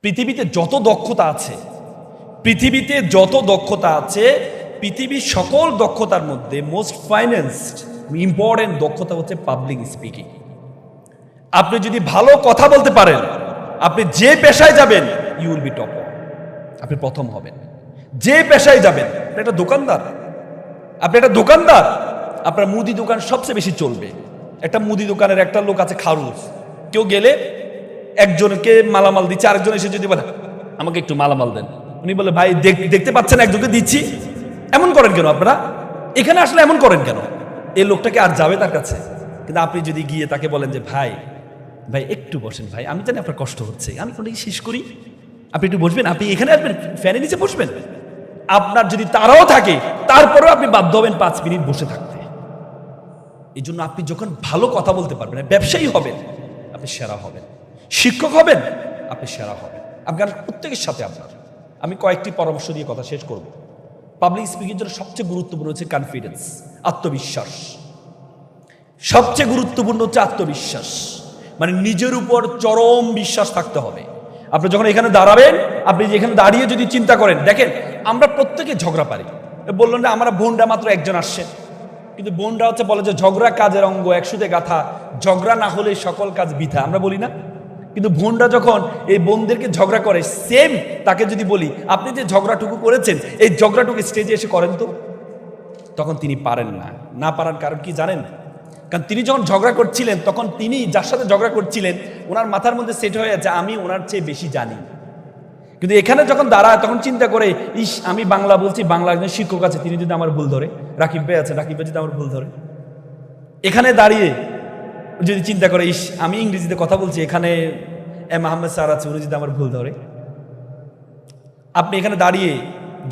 পৃথিবীতে যত দক্ষতা আছে, পৃথিবীর সকল দক্ষতার মধ্যে মোস্ট ফাইন্যান্সড ইম্পর্টেন্ট দক্ষতা হচ্ছে পাবলিক স্পিকিং। আপনি যদি ভালো কথা বলতে পারেন, আপনি যে পেশায় যাবেন ইউ উইল বি টপ, আপনি প্রথম হবেন। যে পেশায় যাবেন, আপনি একটা দোকানদার, আপনার মুদি দোকান সবচেয়ে বেশি চলবে। একটা মুদি দোকানের একটা লোক আছে খারুজ, কেউ গেলে একজনকে মালামাল দিচ্ছে, আরেকজন এসে যদি বলে আমাকে একটু মালামাল দেন, উনি বলে ভাই দেখতে পাচ্ছেন একজনকে দিচ্ছি, এমন করেন কেন আপনারা? এখানে আসলে এমন করেন কেন? এই লোকটাকে আর যাবে তার কাছে? কিন্তু আপনি যদি গিয়ে তাকে বলেন যে ভাই একটু বসেন ভাই, আমি জানি আপনার কষ্ট হচ্ছে, আমি কোনটা শেষ করি, আপনি একটু বসবেন, আপনি এখানে আসবেন, ফ্যানের নিচে বসবেন। আপনার যদি তারাও থাকে, তারপরেও আপনি বাধ্য হবেন 5 মিনিট বসে থাকতে। এই জন্য আপনি যখন ভালো কথা বলতে পারবেন, ব্যবসায়ী হবেন, আপনি সেরা হবেন। শিক্ষক হবেন, আপনি সেরা হবেন। আপনার প্রত্যেকের সাথে আমি কয়েকটি পরামর্শ দিয়ে কথা শেষ করব। পাবলিক স্পিকিং জন্য সবচেয়ে গুরুত্বপূর্ণ হচ্ছে কনফিডেন্স, আত্মবিশ্বাস। সবচেয়ে গুরুত্বপূর্ণ হচ্ছে আত্মবিশ্বাস, মানে নিজের উপর চরম বিশ্বাস থাকতে হবে। আপনি যখন এখানে দাঁড়াবেন, আপনি এখানে দাঁড়িয়ে যদি চিন্তা করেন, দেখেন আমরা প্রত্যেকে ঝগড়া পারি। বললেন না আমরা বোনরা মাত্র একজন আসছে, কিন্তু বোনরা হচ্ছে বলে যে ঝগড়া কাজের অঙ্গ, একসুতে গাথা, ঝগড়া না হলে সকল কাজ বৃথা, আমরা বলি না? কিন্তু বোনরা যখন এই বোনদেরকে ঝগড়া করে, সেম তাকে যদি বলি আপনি যে ঝগড়াটুকু করেছেন, এই ঝগড়াটুকু স্টেজে এসে করেন তো, তখন তিনি পারেন না পারার কারণ কি জানেন? কারণ তিনি যখন ঝগড়া করছিলেন, তখন তিনি যার সাথে ঝগড়া করছিলেন ওনার মাথার মধ্যে সেট হয়ে যাচ্ছে আমি ওনার চেয়ে বেশি জানি। কিন্তু এখানে যখন দাঁড়ায় তখন চিন্তা করে আমি বাংলা বলছি, বাংলা একজন শিক্ষক আছে, তিনি যদি আমার ভুল ধরে, রাকিব ভাই আছে, রাকিব ভাই যদি আমার ভুল ধরে, এখানে দাঁড়িয়ে যদি চিন্তা করে আমি ইংরেজিতে কথা বলছি, এখানে মাহমুদ স্যার আছে, উনি যদি আমার ভুল ধরে। আপনি এখানে দাঁড়িয়ে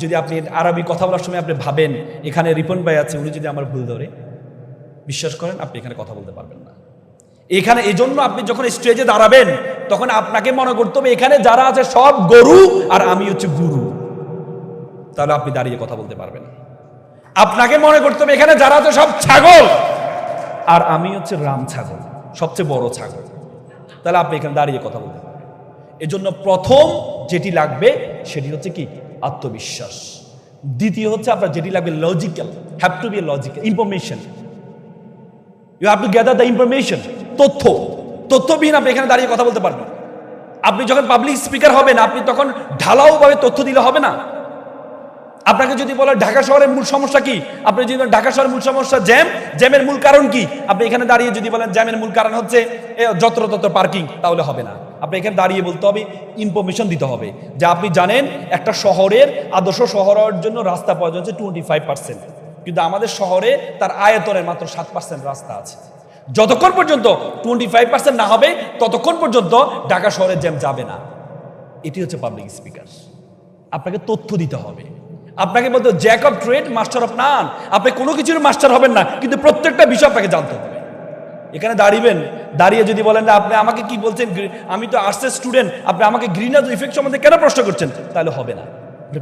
যদি আপনি আরবি কথা বলার সময় আপনি ভাবেন এখানে রিপন ভাই আছে, উনি যদি আমার ভুল ধরে, বিশ্বাস করেন আপনি এখানে কথা বলতে পারবেন না। এখানে এজন্য আপনি যখন স্টেজে দাঁড়াবেন, তখন আপনাকে মনে করতে হবে এখানে যারা আছে সব গরু আর আমি হচ্ছে গুরু, তাহলে আপনি দাঁড়িয়ে কথা বলতে পারবেন। আপনাকে মনে করতে হবে এখানে যারা আছে সব ছাগল আর আমি হচ্ছে রাম ছাগল, সবচেয়ে বড় ছাগল, তাহলে আপনি এখানে দাঁড়িয়ে কথা বলতে পারবেন। এজন্য প্রথম যেটি লাগবে সেটি হচ্ছে কি? আত্মবিশ্বাস। দ্বিতীয় হচ্ছে আপনার যেটি লাগবে logical, have to be logical, information. You have to gather the information, তথ্যবিহীন আপনি এখানে দাঁড়িয়ে কথা বলতে পারবেন। আপনি যখন পাবলিক স্পিকার হবেন, আপনি তখন ঢালাওভাবে তথ্য দিলে হবে না। আপনাকে যদি বলে ঢাকা শহরের মূল সমস্যা কি, আপনি যদি ঢাকা শহরের মূল সমস্যা জ্যামের মূল কারণ কি, আপনি এখানে দাঁড়িয়ে যদি বলেন জ্যামের মূল কারণ হচ্ছে যত্র পার্কিং, তাহলে হবে না। আপনি এখানে দাঁড়িয়ে বলতে হবে, ইনফরমেশন দিতে হবে যে আপনি জানেন একটা শহরের আদর্শ শহর হওয়ার জন্য রাস্তা প্রয়োজন হচ্ছে 25%, কিন্তু আমাদের শহরে তার আয়তনের মাত্র 7% রাস্তা আছে। যতক্ষণ পর্যন্ত 25% না হবে, ততক্ষণ পর্যন্ত ঢাকা শহরের জ্যাম যাবে না। এটি হচ্ছে পাবলিক স্পিকার। আপনাকে তথ্য দিতে হবে। আপনাকে বলতে Jack of trade master of নান। আপনি কোনো কিছুর মাস্টার হবেন না, কিন্তু প্রত্যেকটা বিষয় আপনাকে জানতে হবে। এখানে দাঁড়িয়ে যদি বলেন না আপনি আমাকে কি বলছেন, আমি তো আর্টসের স্টুডেন্ট, আপনি আমাকে গ্রিন হাউস ইফেক্ট সম্বন্ধে কেন প্রশ্ন করছেন, তাহলে হবে না।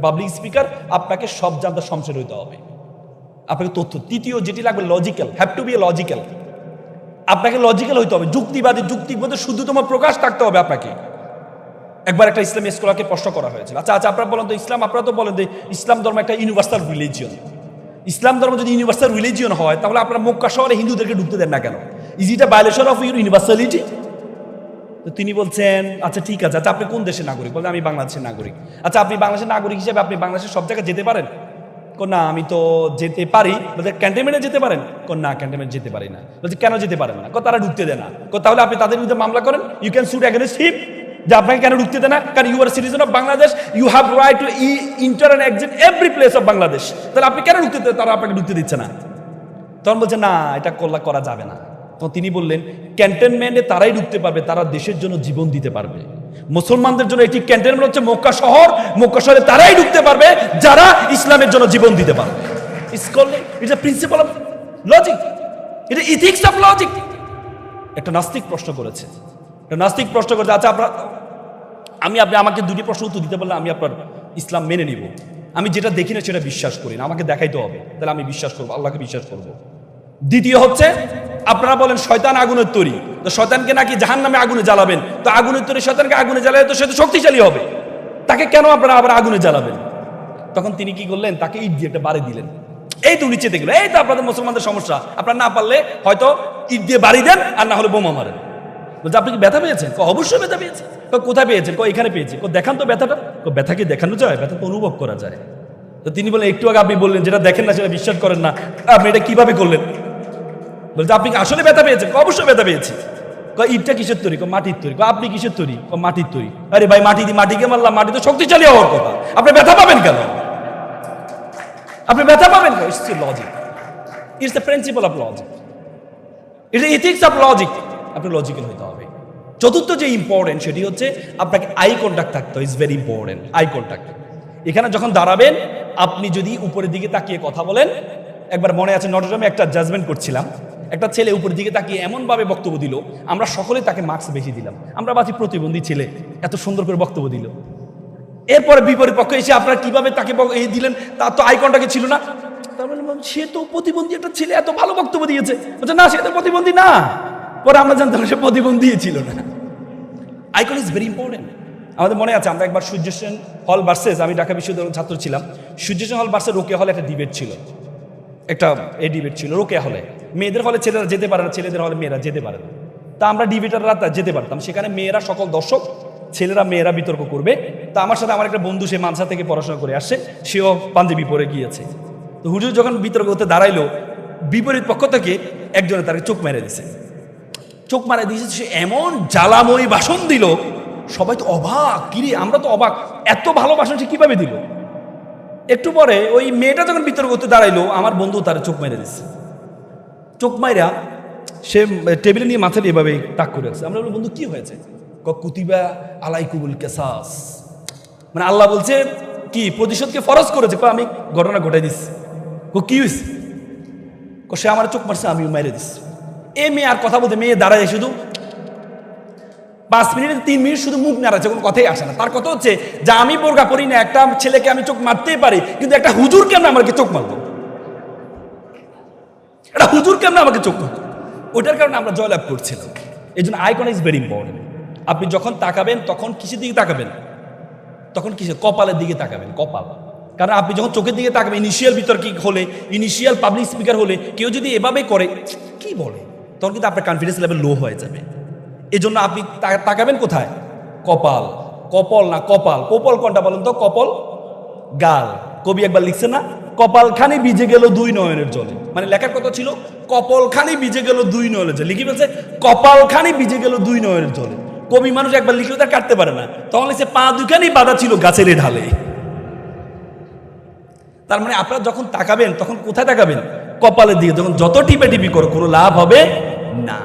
পাবলিক স্পিকার আপনাকে সব জানতে সংশয় হইতে হবে, আপনাকে তথ্য। তৃতীয় যেটি লাগবে logical, have to be logical. আপনাকে লজিক্যাল হইতে হবে, যুক্তিবাদী, যুক্তির মধ্যে শুদ্ধতম প্রকাশ থাকতে হবে আপনাকে। একবার একটা ইসলামী স্কলারকে প্রশ্ন করা হয়েছিল, আচ্ছা আপনারা বলেন তো আপনারা তো বলেন যে ইসলাম ধর্ম একটা ইউনিভার্সাল রিলিজিয়ন। ইসলাম ধর্ম যদি ইউনিভার্সাল রিলিজিয়ন হয়, তাহলে আপনারা মক্কা শহরে হিন্দুদেরকে ঢুকতে দেন না কেন? Is it a violation of your universality? তো তিনি বলছেন আচ্ছা ঠিক আছে, আচ্ছা আপনি কোন দেশের নাগরিক? বলছেন আমি বাংলাদেশের নাগরিক। আচ্ছা আপনি বাংলাদেশের নাগরিক হিসেবে আপনি বাংলাদেশের সব জায়গায় যেতে পারেন? না আমি তো যেতে পারি। বলছে ক্যান্টনমেন্টে যেতে পারেন? না ক্যান্টনমেন্ট যেতে পারি না। বলছে কেন যেতে পারেন না? তারা ঢুকতে দেয় না। তাহলে আপনি তাদের বিরুদ্ধে মামলা করেন, you can suit against him, যে আপনাকে কেন ঢুকতে দেয় না? কারণ you are citizen of Bangladesh, you have right to enter and exit every place of Bangladesh. তাহলে আপনি কেন ঢুকতে দেন? তারা আপনাকে ঢুকতে দিচ্ছে না। তখন বলছে না এটা করা যাবে না। তো তিনি বললেন ক্যান্টনমেন্টে তারাই ঢুকতে পারবে, তারা দেশের জন্য জীবন দিতে পারবে। মুসলমানদের জন্য এটি ক্যান্টনমেন্ট হচ্ছে মক্কা শহর, মক্কা শহরে তারাই ঢুকতে পারবে যারা ইসলামের জন্য জীবন দিতে পারবে। It's a principal of logic, এটা ইথিক্স অফ লজিক। একটা নাস্তিক প্রশ্ন করেছে, আচ্ছা আপনি আমাকে দুটি প্রশ্ন উত্তর দিতে বললে আমি আপনার ইসলাম মেনে নিব। আমি যেটা দেখি না সেটা বিশ্বাস করি না, আমাকে দেখাইতে হবে, তাহলে আমি বিশ্বাস করবো, আল্লাহকে বিশ্বাস করবো। দ্বিতীয় হচ্ছে আপনারা বলেন শয়তান আগুনের তৈরি, তো শয়তানকে নাকি জাহান্নামে আগুনে জ্বালাবেন, তো আগুনের তৈরি শয়তানকে আগুনে জ্বালালে তো সে তো শক্তিশালী হবে, তাকে কেন আপনারা আবার আগুনে জ্বালাবেন? তখন তিনি কি করলেন, তাকে ইট দিয়ে একটা বাড়ি দিলেন। এই তো নিচে দেখলো, এই তো আপনাদের মুসলমানদের সমস্যা, আপনারা না পারলে হয়তো ইট দিয়ে বাড়ি দেন, আর না হলে বোমা মারেন। বলছে আপনি কি ব্যথা পেয়েছেন? অবশ্যই ব্যথা পেয়েছেন। কোথায় পেয়েছেন? এখানে পেয়েছি। দেখান তো ব্যথাটা। ব্যথা কি দেখানো যায়? ব্যথা তো অনুভব করা যায়। তো তিনি বলেন একটু আগে আপনি বললেন যেটা দেখেন না সেটা বিশ্বাস করেন না, আপনি এটা কিভাবে করলেন? বলছে আপনি কি আসলে ব্যথা পেয়েছেন? অবশ্যই ব্যথা পেয়েছি। ইটটা কিসের তৈরি? মাটির তৈরি। আপনি কিসের তৈরি? মাটির তৈরি। আরে ভাই মাটি দিয়ে মাটিকে মারলাম, মাটি তো শক্তিশালী হওয়ার কথা, আপনি ব্যথা পাবেন কেন? আপনি ব্যথা পাবেন কেন? It's logic, it's the principal of logic, it's ethics of logic. আপনি লজিক্যাল হতে হবে। চতুর্থ যে ইম্পর্টেন্ট সেটি হচ্ছে আপনাকে আই কন্ট্যাক্ট থাকতে হয়। It's very important, eye contact. এখানে যখন দাঁড়াবেন আপনি যদি উপরের দিকে তাকিয়ে কথা বলেন, একবার মনে আছে নটরডেমে একটা জাজমেন্ট করছিলাম, একটা ছেলে উপরের দিকে তাকিয়ে এমনভাবে বক্তব্য দিল, আমরা সকলে তাকে মার্কস বেশি দিলাম। আমরা বাকি প্রতিবন্ধী ছেলে, এত সুন্দর করে বক্তব্য দিল। এরপরে বিপরীত পক্ষে এসে আপনারা কিভাবে তাকে এই দিলেন, তার তো আই কন্ট্যাক্ট ছিল না। তার মানে সে তো প্রতিবন্ধী একটা ছেলে, এত ভালো বক্তব্য দিয়েছে। বলছে না, সে তো প্রতিবন্ধী না। পরে আমরা জানতাম সে প্রতিবন্ধী ছিল না। Eye contact is very important. আমাদের মনে আছে আমরা একবার সূর্য সেন হল ভার্সেস, আমি ঢাকা বিশ্ববিদ্যালয়ের ছাত্র ছিলাম, সূর্য সেন হল ভার্সেস রোকেয়া হলে একটা ডিবেট ছিল, একটা ডিবেট ছিল রোকেয়া হলে। মেয়েদের হলে ছেলেরা যেতে পারে না, ছেলেদের হলে মেয়েরা যেতে পারে না। তা আমরা ডিবেটাররা যেতে পারতাম সেখানে, মেয়েরা সকল দর্শক, ছেলেরা মেয়েরা বিতর্ক করবে। তা আমার সাথে আমার একটা বন্ধু, সে মানসা থেকে পড়াশোনা করে আসছে, সেও পাঞ্জাবি পরে গিয়েছে। তো হুজুর যখন বিতর্ক করতে দাঁড়াইলো, বিপরীত পক্ষ থেকে একজনে তাকে চোখ মেরে দিছে। চোখ মারা দিয়েছে, সে এমন জ্বালাময়ী ভাষণ দিল, সবাই তো অবাক, কিরে আমরা তো অবাক, এত ভালো ভাষণ সে কিভাবে দিল। একটু পরে ওই মেয়েটা যখন বিতর্ক করতে দাঁড়াইলো, আমার বন্ধু তার চোখ মেরে দিচ্ছে। চোখ মাইরা সে টেবিলে নিয়ে মাথায় এভাবে তাক করে রাখছে। আমরা বলি বন্ধু কি হয়েছে? কুতিবা আলাইকুমুল কিসাস, মানে আল্লাহ বলছে কি প্রতিশোধকে ফরজ করেছে। আমি ঘটনা ঘটাই দিচ্ছি। কি হয়েছে? সে আমার চোখ মারছে, আমিও মেরে দিচ্ছি। এ মেয়ে আর কথা বলতে, মেয়ে দাঁড়ায় শুধু 5 মিনিট 3 মিনিট শুধু মুখ নাড়াচ্ছে, কোনো কথাই আসে না। তার কথা হচ্ছে যে আমি বোরকা পরি না, একটা ছেলেকে আমি চোখ মারতেই পারি, কিন্তু একটা হুজুর কেমন আমাকে চোখ মারলো? একটা হুজুর কেমন আমাকে চোখ মারলো? ওইটার কারণে আমরা জয়লাভ করছিলাম। এই জন্য eye contact is very important. আপনি যখন তাকাবেন তখন কিসের দিকে তাকাবেন? তখন কিসের? কপালের দিকে তাকাবেন, কপাল। কারণ আপনি যখন চোখের দিকে তাকাবেন, ইনিশিয়াল বিতর্ক হলে, ইনিশিয়াল পাবলিক স্পিকার হলে, কেউ যদি এভাবে করে কি বলে, তখন কিন্তু আপনার কনফিডেন্স লেভেল লো হয়ে যাবে। এই জন্য আপনি তাকাবেন কোথায়? কপাল। কপাল না কপাল। কপাল কোনটা বলেন তো? কপাল গাল। কবি একবার লিখছে না, কপালখানি ভিজে গেল 2 নয়নের জলে। মানে লেখার কথা ছিল কপালখানি ভিজে গেল 2 নয়নের জলে। লিখে ফেলছে কপালখানি ভিজে গেল 2 নয়নের জলে। কবি মানুষ একবার লিখলে তার কাটতে পারে না, তখন লিখছে পা দুখানি বাঁধা ছিল গাছের ঢালে। তার মানে আপনারা যখন তাকাবেন তখন কোথায় তাকাবেন? কপালের দিকে। যখন যত টিপি করো কোনো লাভ হবে না।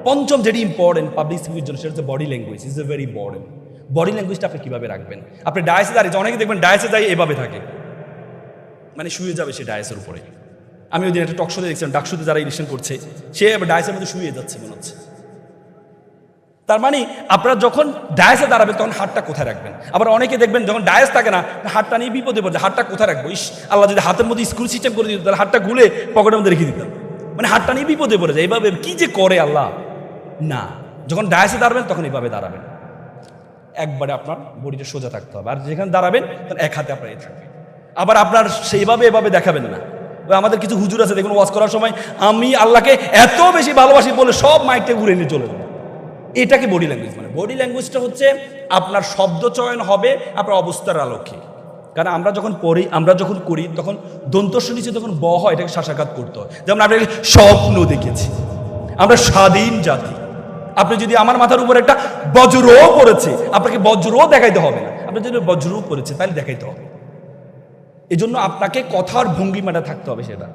পঞ্চম যেটি ইম্পর্টেন্ট পাবলিক স্পিকের জন্য, সেটা হচ্ছে body language. Is a very important. Body ল্যাঙ্গুয়েজটা আপনি কিভাবে রাখবেন? আপনি ডায়াসে দাঁড়িয়ে, অনেকে দেখবেন ডায়াসে যাই এভাবে থাকে, মানে শুয়ে যাবে সে ডায়াসের উপরে। আমি ওই দিন একটা টক শোতে দেখছিলাম, ডাকশোতে যারা ইলেকশন করছে, সে ডায়াসের মধ্যে শুয়ে যাচ্ছে মনে হচ্ছে। তার মানে আপনারা যখন ডায়াসে দাঁড়াবেন তখন হাতটা কোথায় রাখবেন? আবার অনেকে দেখবেন যখন ডায়াস থাকে না, হাতটা নিয়ে বিপদে পড়ছে, হাতটা কোথায় রাখবো? ইস আল্লাহ যদি হাতের মধ্যে স্ক্রু সিস্টেম করে দিত, তাহলে হাতটা গুলে পকেটের মধ্যে রেখে দিতাম। মানে হাতটা নিয়ে বিপদে পড়ে যায়। এভাবে কি যে করে আল্লাহ না। যখন ডায়াসে দাঁড়াবেন তখন এভাবে দাঁড়াবেন, একবারে আপনার বডিটা সোজা থাকতে হবে। আর যেখানে দাঁড়াবেন তখন এক হাতে আপনার এই থাকবে। আবার আপনার সেইভাবে এভাবে দেখাবেন না। আমাদের কিছু হুজুর আছে দেখুন, ওয়াজ করার সময় আমি আল্লাহকে এত বেশি ভালোবাসি বলে সব মাইকটা ঘুরে নিয়ে চলে যাবে। এটাকে বডি ল্যাঙ্গুয়েজ মানে। বডি ল্যাঙ্গুয়েজটা হচ্ছে আপনার শব্দ চয়ন হবে আপনার অবস্থার আলোকে। কারণ আমরা যখন পড়ি, আমরা যখন করি, তখন দন্তস্ব নিচে যখন ব হয় এটাকে শ্বাসাঘাত করতে হয়। যেমন আপনাকে স্বপ্ন দেখেছি, আমরা স্বাধীন জাতি। আপনি যদি আমার মাথার উপর একটা বজ্রও পড়েছে, আপনাকে বজ্রও দেখাইতে হবে না। আপনি যদি বজ্রও পড়েছে তাহলে দেখাইতে হবে। এই জন্য আপনাকে কথার ভঙ্গিমাটা থাকতে হবে। সেটা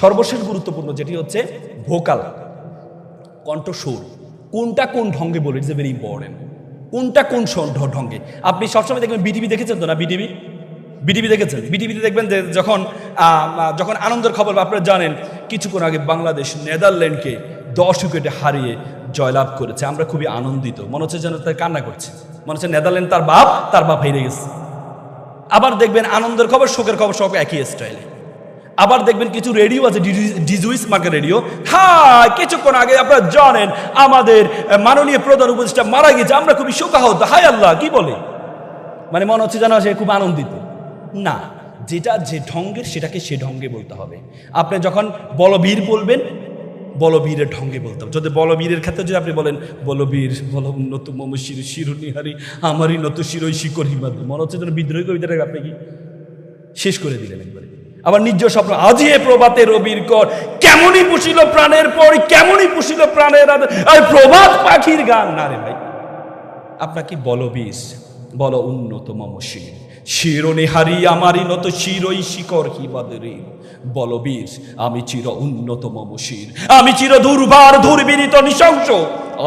সর্বশেষ গুরুত্বপূর্ণ যেটি হচ্ছে ভোকাল, কণ্ঠস্বর। কোনটা কোন ঢঙ্গে বলে, ইটস এ ভেরি ইম্পর্টেন্ট। কোনটা কোন ঢঙ্গে। আপনি সবসময় দেখবেন, বিটিভি দেখেছেন তো না? বিটিভি দেখেছেন? বিটিভিতে দেখবেন যে যখন আনন্দের খবর, আপনারা জানেন কিছুক্ষণ আগে বাংলাদেশ নেদারল্যান্ডকে 10 উইকেটে হারিয়ে জয়লাভ করেছে। আমরা খুবই আনন্দিত, মনে হচ্ছে যেন তার কান্না করছে, মনে হচ্ছে নেদারল্যান্ড তার বাপ হেরে গেছে। আবার দেখবেন আনন্দের খবর শোকের খবর সব একই স্টাইলে। আবার দেখবেন কিছু রেডিও আছে, ডিজুইস মার্কের রেডিও, হ্যাঁ কিছুক্ষণ আগে আপনারা জানেন আমাদের মাননীয় প্রধান উপদেষ্টা মারা গেছে, আমরা খুবই শোকাহত, হায় আল্লাহ, কি বলে, মানে মনে হচ্ছে যেন সে খুব আনন্দিত। না, যেটা যে ঢঙ্গের সেটাকে সে ঢঙ্গে বলতে হবে। আপনি যখন বলবীর বলবেন, বলবীরের ঢঙ্গে বলতে হবে। যদি বলবীরের ক্ষেত্রে যদি আপনি বলেন বলবীর বল উন্নত মম শির শিরুনিহারি আমারই নত শিরই শিকর হিমাদ্রি, মনে হচ্ছে যেন বিদ্রোহী কবিতাটাকে আপনি কি শেষ করে দিলেন একবারে। আবার নিজ স্বপ্ন আজি এ প্রভাতে রবির কর, কেমনই পুষিল প্রাণের পর, কেমনই পুষিল প্রাণের আর প্রভাত পাখির গান। না রে ভাই, আপনাকে বলবীর বল উন্নত মম শির শিরনিহারি আমারই নত শিরই শিকর হিমাদ্রি, বলবীর আমি চির উন্নত মম শির, আমি চির দুর্বার দুর্বিনীত নৃশংস,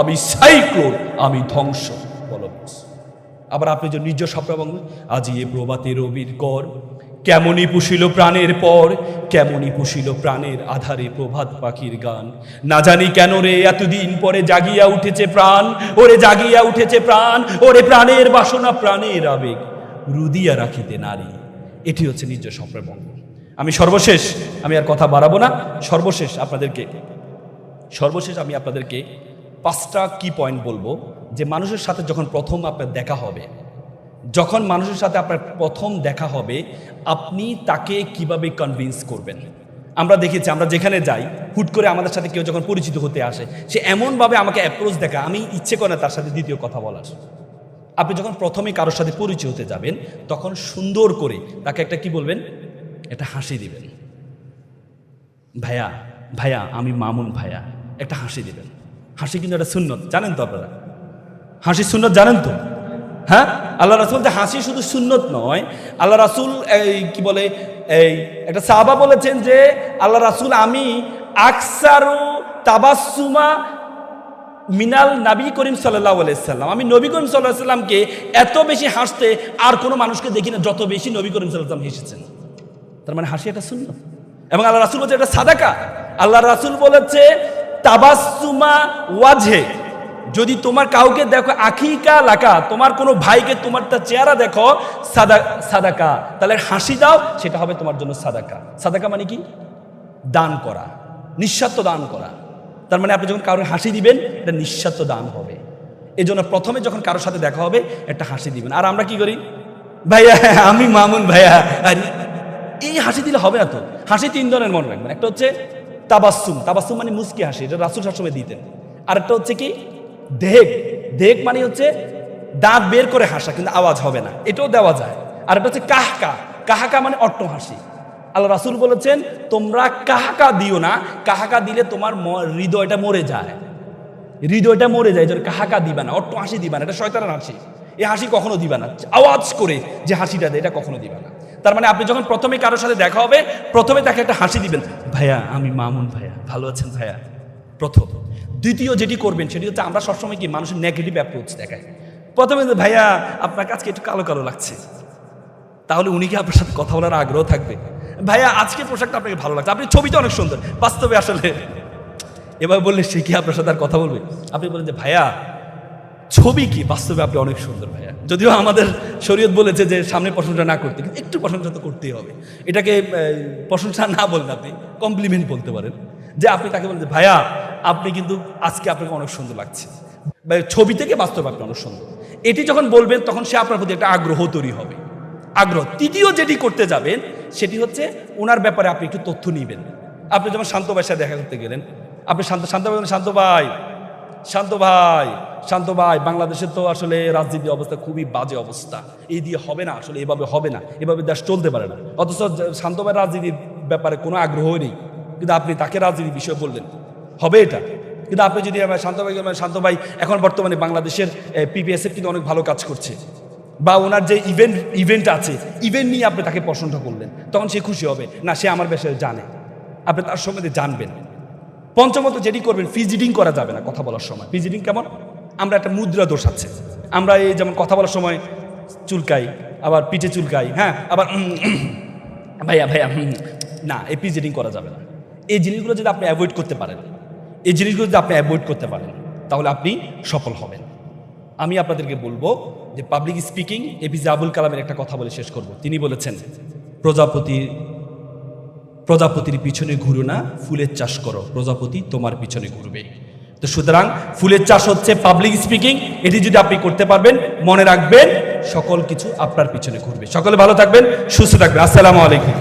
আমি সাইক্লোন, আমি ধ্বংস, বলবীর। আবার আপনি যে নিজ স্বপ্ন বলবেন আজি এ প্রভাতে রবির কর, কেমনই পুষিল প্রাণের পর, কেমনই পুষিল প্রাণের আধারে প্রভাত পাখির গান। না জানি কেন রে এতদিন পরে জাগিয়া উঠেছে প্রাণ, ওরে জাগিয়া উঠেছে প্রাণ, ওরে প্রাণের বাসনা প্রাণের আবেগ রুদিয়া রাখিতে নারী। এটি হচ্ছে নিজ স্বপ্নের বঙ্গ। আমি সর্বশেষ, আমি আর কথা বাড়াবো না, সর্বশেষ আমি আপনাদেরকে 5টা কি পয়েন্ট বলবো, যে মানুষের সাথে যখন প্রথম আপনার দেখা হবে, যখন মানুষের সাথে আপনার প্রথম দেখা হবে, আপনি তাকে কিভাবে কনভিন্স করবেন। আমরা দেখেছি, আমরা যেখানে যাই, হুট করে আমাদের সাথে কেউ যখন পরিচিত হতে আসে, সে এমনভাবে আমাকে অ্যাপ্রোচ দেখায়, আমি ইচ্ছে করে না তার সাথে দ্বিতীয় কথা বলার। আপনি যখন প্রথমে কারোর সাথে পরিচয় হতে যাবেন, তখন সুন্দর করে তাকে একটা কি বলবেন, একটা হাসি দিবেন। ভাইয়া ভাইয়া আমি মামুন ভাইয়া, একটা হাসি দিবেন। হাসি কিন্তু একটা সুন্নত, জানেন তো আপনারা? হাসি সুন্নত জানেন তো? হ্যাঁ, আল্লাহ রাসূল যে হাসি শুধু সুন্নত নয়, আল্লাহ রাসূল কি বলে, একটা সাহাবা বলেছেন যে আল্লাহ রাসূল আমি আকসারু তাবাসসুমা মিনাল নবী করিম সাল্লাল্লাহু আলাইহি সাল্লাম, আমি নবী করিম সাল্লাল্লাহু আলাইহি সাল্লামকে এত বেশি হাসতে আর কোনো মানুষকে দেখি না যত বেশি নবী করিম সাল্লাল্লাহু আলাইহি সাল্লাম হেসেছেন। তার মানে হাসি একটা সুন্নত। এবং আল্লাহ রাসূল বলছে এটা সাদাকা। আল্লাহ রাসূল বলেছে তাবাসসুমা ওয়াজহে, যদি তোমার কাউকে দেখো আখিকা লাকা, তোমার কোনো ভাইকে তোমার তার চেহারা দেখো সাদাকা, তাহলে হাসি দাও, সেটা হবে তোমার জন্য সাদাকা। সাদাকা মানে কি? দান করা, নিঃস্বার্থ দান করা। তার মানে আপনি যখন কারোর হাসি দিবেন, এটা নিঃস্বার্থ দান হবে। এই জন্য প্রথমে যখন কারোর সাথে দেখা হবে, একটা হাসি দিবেন। আর আমরা কি করি, ভাইয়া আমি মামুন ভাইয়া, আর এই হাসি দিলে হবে না তো। হাসি 3 ধরনের মনে রাখবেন। একটা হচ্ছে তাবাসসুম, তাবাসসুম মানে মুস্কি হাসি, এটা রাসূল সবসময় দিতেন। আর একটা হচ্ছে কি দেহেক মানে হচ্ছে দাঁত বের করে হাসা, কিন্তু আওয়াজ হবে না, এটাও দেওয়া যায়। আর এটা হচ্ছে কাহাকা মানে অট্ট হাসি। আল্লাহ রাসূল বলেছেন তোমরা কাহাকা দিও না, কাহাকা দিলে তোমার হৃদয়টা মরে যায়, হৃদয়টা মরে যায়। যেন কাহাকা দিবা না, অট্ট হাসি দিবা না, এটা শয়তানের হাসি। এই হাসি কখনো দিবা না, আওয়াজ করে যে হাসিটা দেয়, এটা কখনো দিবা না। তার মানে আপনি যখন প্রথমে কারোর সাথে দেখা হবে, প্রথমে তাকে একটা হাসি দিবেন, ভাইয়া আমি মামুন ভাইয়া, ভালো আছেন ভাইয়া, প্রথম। দ্বিতীয় যেটি করবেন সেটি হচ্ছে, আমরা সবসময় কি মানুষের নেগেটিভ অ্যাপ্রোচ দেখাই। প্রথমে ভাইয়া আপনার কাছে একটু কালো কালো লাগছে, তাহলে উনি কি আপনার সাথে কথা বলার আগ্রহ থাকবে? ভাইয়া আজকে পোশাকটা আপনাকে ভালো লাগছে, আপনি ছবিটা অনেক সুন্দর, বাস্তবে আসলে এবার বললে সে কি আপনার সাথে আর কথা বলবে? আপনি বলেন যে ভাইয়া ছবি কি, বাস্তবে আপনি অনেক সুন্দর ভাইয়া। যদিও আমাদের শরীয়ত বলেছে যে সামনে প্রশংসা না করতে, কিন্তু একটু প্রশংসা তো করতেই হবে। এটাকে প্রশংসা না বললে আপনি কমপ্লিমেন্ট বলতে পারেন, যে আপনি তাকে বলেন যে ভাইয়া আপনি কিন্তু আজকে আপনাকে অনেক সুন্দর লাগছে, ছবি থেকে বাস্তবে আপনি অনেক সুন্দর। এটি যখন বলবেন তখন সে আপনার প্রতি একটা আগ্রহ তৈরি হবে, আগ্রহ। তৃতীয় যেটি করতে যাবেন সেটি হচ্ছে ওনার ব্যাপারে আপনি একটু তথ্য নিবেন। আপনি যেমন শান্ত ভাইয়ের সাথে দেখা করতে গেলেন, আপনি শান্ত ভাই বাংলাদেশের তো আসলে রাজনীতি অবস্থা খুবই বাজে অবস্থা, এই দিয়ে হবে না, আসলে এভাবে হবে না, এভাবে দেশ চলতে পারে না। অথচ শান্ত ভাই রাজনীতির ব্যাপারে কোনো আগ্রহ নেই, কিন্তু আপনি তাকে রাজনীতির বিষয় বললেন, হবে এটা? কিন্তু আপনি যদি শান্ত ভাই এখন বর্তমানে বাংলাদেশের পিপিএসএফ কিন্তু অনেক ভালো কাজ করছে, বা ওনার যে ইভেন্ট আছে, ইভেন্ট নিয়ে আপনি তাকে প্রশংসা করলেন, তখন সে খুশি হবে, না সে আমার বিষয়ে জানে, আপনি তার সম্বন্ধে জানবেন। পঞ্চমত যেটি করবেন, ফিজিটিং করা যাবে না কথা বলার সময়। ফিজিটিং কেমন? আমরা একটা মুদ্রা দোষ আছে, আমরা এই যেমন কথা বলার সময় চুলকাই, আবার পিঠে চুলকাই, হ্যাঁ, আবার ভাইয়া না, এই ফিজিটিং করা যাবে না। এই জিনিসগুলো যদি আপনি অ্যাভয়েড করতে পারেন, তাহলে আপনি সফল হবেন। আমি আপনাদেরকে বলবো যে পাবলিক স্পিকিং, এপিজে আবুল কালামের একটা কথা বলে শেষ করব। তিনি বলেছেন প্রজাপতির পিছনে ঘুরো না, ফুলের চাষ করো, প্রজাপতি তোমার পিছনে ঘুরবে। তো সুতরাং ফুলের চাষ হচ্ছে পাবলিক স্পিকিং, এটি যদি আপনি করতে পারবেন, মনে রাখবেন সকল কিছু আপনার পিছনে ঘুরবে। সকলে ভালো থাকবেন, সুস্থ থাকবেন। আসসালামু আলাইকুম।